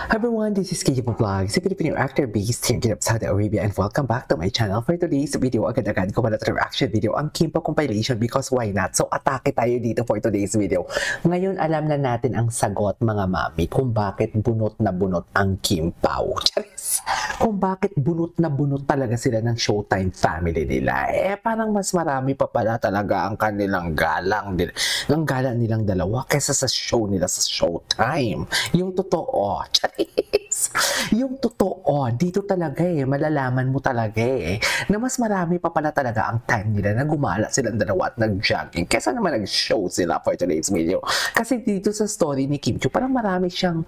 Hi everyone, this is KJ Vlog, si Filipino actor based here in Saudi Arabia, and welcome back to my channel. For today's video, agad-agad ko pala reaction video ang Kim Pao compilation because why not? So atake tayo dito for today's video. Ngayon alam na natin ang sagot mga mami kung bakit bunot na bunot ang Kim Pao. Charis! Kung bakit bunot na bunot talaga sila ng Showtime family nila. Parang mas marami pa pala talaga ang kanilang galang nilang dalawa kaysa sa show nila sa Showtime. Yung totoo, yung totoo, dito talaga malalaman mo talaga na mas marami pa pala talaga ang time nila na gumala silang dalawa at nag-jogging kesa naman nag-show sila for today's video. Kasi dito sa story ni Kim Chiu, parang marami silang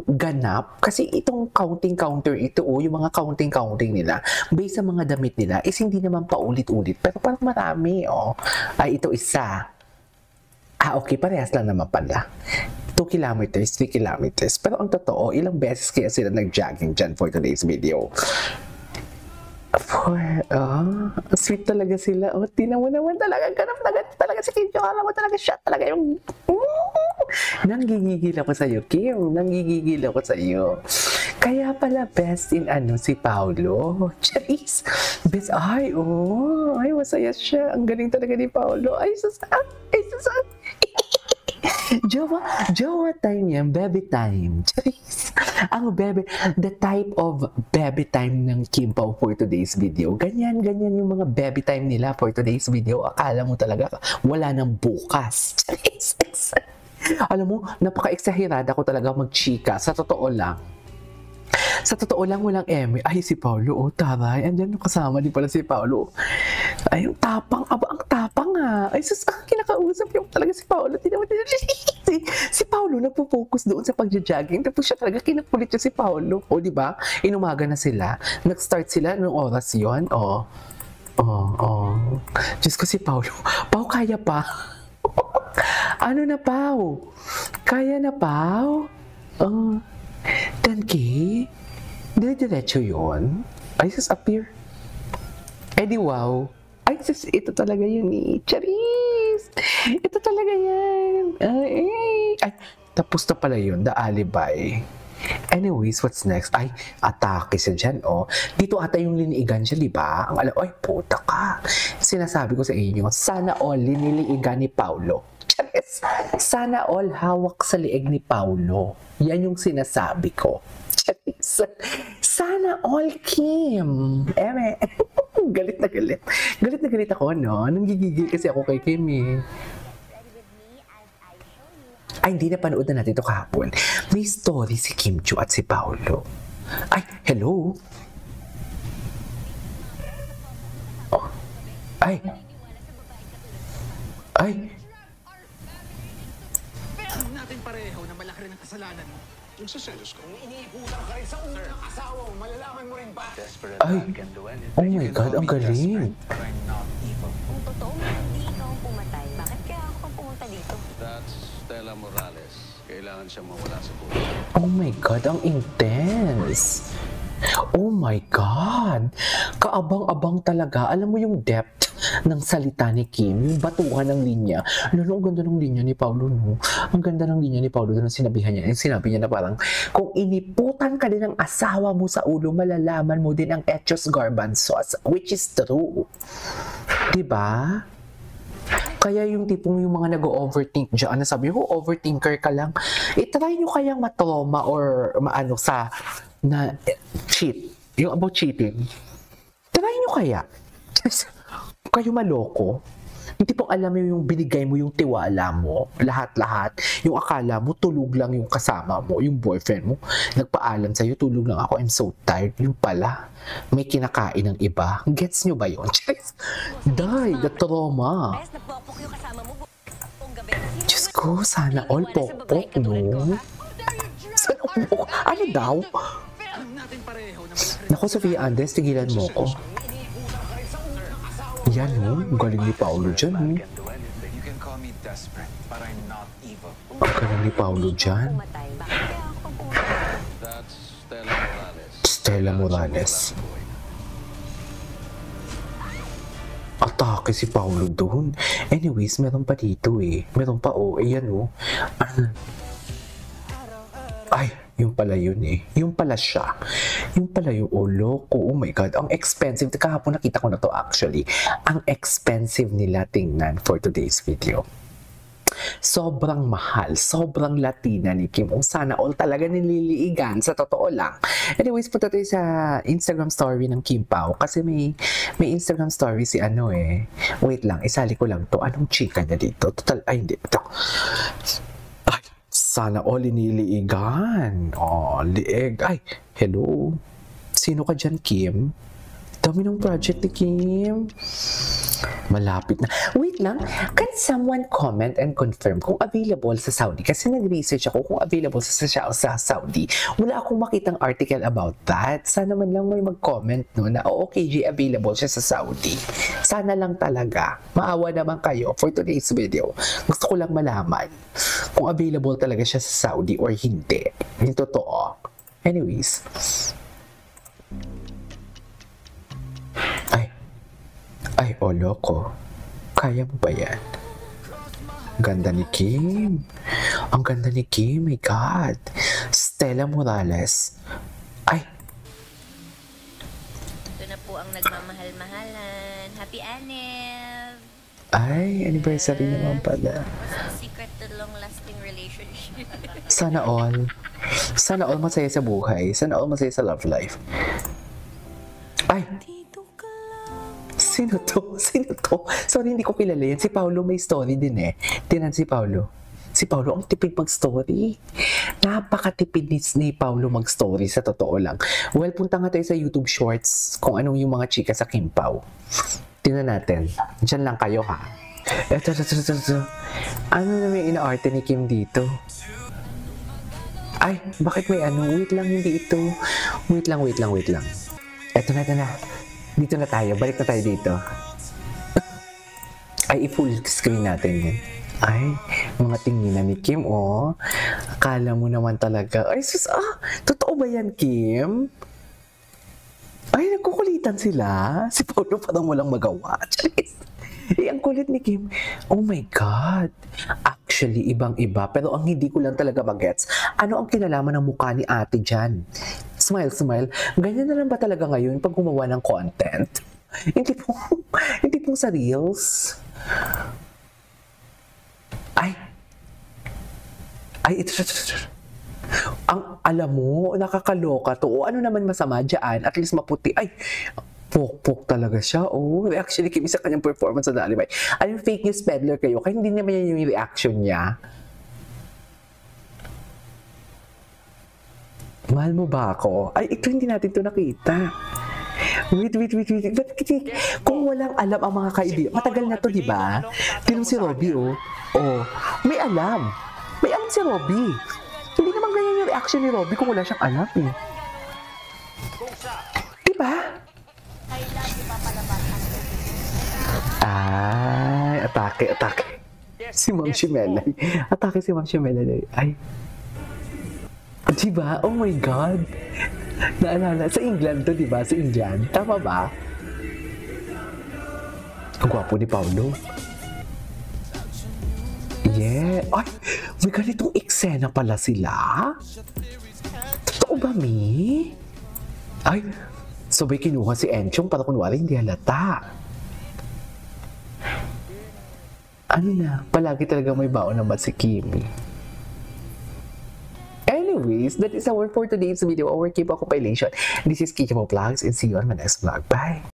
ganap kasi itong counting counter ito yung mga counting nila based sa mga damit nila is hindi naman paulit-ulit pero parang marami ay ito isa. Okay, parehas lang naman pala. 2 kilometers, 3 kilometers. Pero ang totoo, ilang beses kaya sila nag-jogging dyan for today's video. Sweet talaga sila. Tingnan mo naman talaga, ganap talaga si Kim Chiu. Alam mo talaga siya talaga yung... Nanggigigil ako sa'yo, Kim. Nanggigigil ako sa'yo. Kaya pala best in si Paolo. Charis. Best, ay masaya siya. Ang galing talaga ni Paolo. Ay, susan. Jowa time yan, baby time. Charis. Ang baby, the type of baby time ng Kim Pao for today's video. Ganyan yung mga baby time nila for today's video. Akala mo talaga wala nang bukas. Charis. Alam mo, napaka-exagerada ko talaga magchika. Sa totoo lang, walang eme. Ay, si Paolo, taray. Andyan kasama din pala si Paolo. Ay, ang tapang. Ang tapang Ay, kinakausap yung talaga si Paolo. Si Paolo nagpo-focus doon sa pagja-jogging. Tapos siya talaga kinakulit siya si Paolo. O, di ba? Inumaga na sila. Nag-start sila nung oras yun. Diyos ko si Paolo. Pao, kaya pa. Ano na, Pao? Kaya na, Pao? 10K? Dire-diretso yun? Ay, appear. Di wow. Ay, ito talaga yun Charis! Ito talaga yan. Ay, tapos na pala yun. The alibi. Anyways, what's next? Ay, atake siya dyan, Dito ata yung liniigan siya, di ba? Ay, puta ka. Sinasabi ko sa inyo, sana all liniliigan ni Paolo. Charis! Sana all hawak sa liig ni Paolo. Yan yung sinasabi ko. Charis! Sana all Kim. Galit na galit. Galit na galit ako, no? Nanggigigil kasi ako kay Kim, Ay, hindi na panood na natin ito kahapon. May story si Kim Chiu at si Paolo. Ay, hello? Ay! Natin pareho na malaki rin ang kasalanan mo. Yung sa selos ko. Iniiputan ka rin sa unang asawa mo. Malalaman mo rin ba? Ay! Oh my God, ang galing! Kung totoo mo hindi ikaw ang pumatay, bakit kaya ako ang pumunta dito? That's Stella Morales. Kailangan siyang mawala sa buhay. Oh my God, ang intense! Oh my God! Kaabang-abang talaga. Alam mo yung depth ng salita ni Kim, yung batuhan ng linya. Ang ganda ng linya ni Paolo, no? Ang ganda ng linya ni Paolo doon ang sinabi niya na parang, kung iniputan ka din ng asawa mo sa ulo, malalaman mo din ang Echos Garbanzos, which is true. Diba? Kaya yung tipong yung mga nag-overthink dyan, sabi ko, overthinker ka lang, try nyo kayang matroma or na cheat. Yung about cheating. Try nyo kaya. Kayo maloko. Hindi pong alam mo yung binigay mo yung tiwala mo. Lahat-lahat. Yung akala mo tulog lang yung kasama mo. Yung boyfriend mo. Nagpaalam sa'yo, tulog lang ako. I'm so tired. Yung pala, may kinakain ng iba. Gets nyo ba yun? Die, the trauma. Diyos ko, sana all pokpok, no? Sana pokpok. Ano daw? Naku, Sofia Andes, tigilan mo ko. Yan, ang galing ni Paolo dyan, Ang galing ni Paolo dyan. Stella Morales. Atake si Paolo doon. Anyways, meron pa dito Meron pa, ayan pala yun eh. Yung pala siya. Yung pala yung loko. Oh my God. Ang expensive. Kahapon nakita ko na to actually. Ang expensive nila tingnan for today's video. Sobrang mahal, sobrang Latina ni Kim. Sana all talaga nililiigan, sa totoo lang. Anyways, punta tayo sa Instagram story ng Kim Pao. Kasi may Instagram story si ano eh. Wait lang, isali ko lang to. Anong chika niya dito? Total, ay hindi. Ito. Ay, sana all nililiigan. Oh, liig. Ay, hello. Sino ka dyan, Kim? Dami ng project ni Kim. Malapit na. Wait lang, can someone comment and confirm kung available sa Saudi? Kasi nag-research ako kung available sa Saudi. Wala akong makitang article about that. Sana man lang may mag-comment no, na OKG available siya sa Saudi. Sana lang talaga. Maawa naman kayo for today's video. Gusto ko lang malaman kung available talaga siya sa Saudi or hindi. Yung totoo. Anyways. Ay, loko. Kaya mo ba yan? Ganda ni Kim. Ang ganda ni Kim, my God. Stella Morales. Ay. Ito na po ang nagmamahal-mahalan. Happy Anniv! Ay, anniversary naman pala. What's the secret to long-lasting relationship? Sana all. Sana all masaya sa buhay. Sana all masaya sa love life. Ay. Sino to? Sino to? Sorry, hindi ko kilala yan. Si Paolo may story din eh. Tinan si Paolo. Si Paolo ang tipid mag-story. Napakatipid ni Paolo mag-story sa totoo lang. Well, punta nga tayo sa YouTube Shorts kung anong yung mga chika sa Kim Pao. Tingnan natin. Diyan lang kayo ha. Ito. Ano na may inaarte ni Kim dito? Ay, bakit may ano? Wait lang, hindi ito. Wait lang. Ito na. Dito na tayo. Balik na tayo dito. Ay, i-full screen natin yan. Ay, mga tinginan ni Kim, oh. Akala mo naman talaga. Ay, sus, totoo ba yan, Kim? Ay, nagkukulitan sila. Si Paolo parang walang magawa. Ang kulit ni Kim. Oh my God. Actually, ibang-iba. Pero ang hindi ko lang talaga magets, ano ang kinalaman ng mukha ni ate dyan? Smile. Ganyan na lang ba talaga ngayon pag gumawa ng content? Hindi pong sa Reels. Ay, ito. Ang alam mo, nakakaloka to. O, ano naman masama dyan? At least maputi. Ay, pok talaga siya. Oh, actually, Kim, isa kanyang performance sa Dali. Alam, fake news peddler kayo. Kaya hindi naman yan yung reaction niya. Mahal mo ba ako? Ay, ito hindi natin ito nakita. Wait. Kung walang alam ang mga kaibigan, matagal na to, di ba? Tignan si Robby, oh. Oh, may alam. May alam si Robby. Hindi naman ganyan yung reaction ni Robby kung wala siyang alam, eh. Di ba? Ay, atake. Si Ma'am Shimelay. Atake si Ma'am Shimelay. Ay. Diba? Oh my God. Naalala, sa England to, diba? Sa England. Tama ba? Ang gwapo ni Paolo. Yeah. Ay, may ganitong eksena pala sila? Totoo ba, Mi? Ay, sabay kinuha si Enchong para kunwari hindi halata. Ano na, palagi talaga may baon naman si Kimi. Anyways, that is our for today's video, our K-pop compilation. This is Kikimo Vlogs and see you on my next vlog. Bye!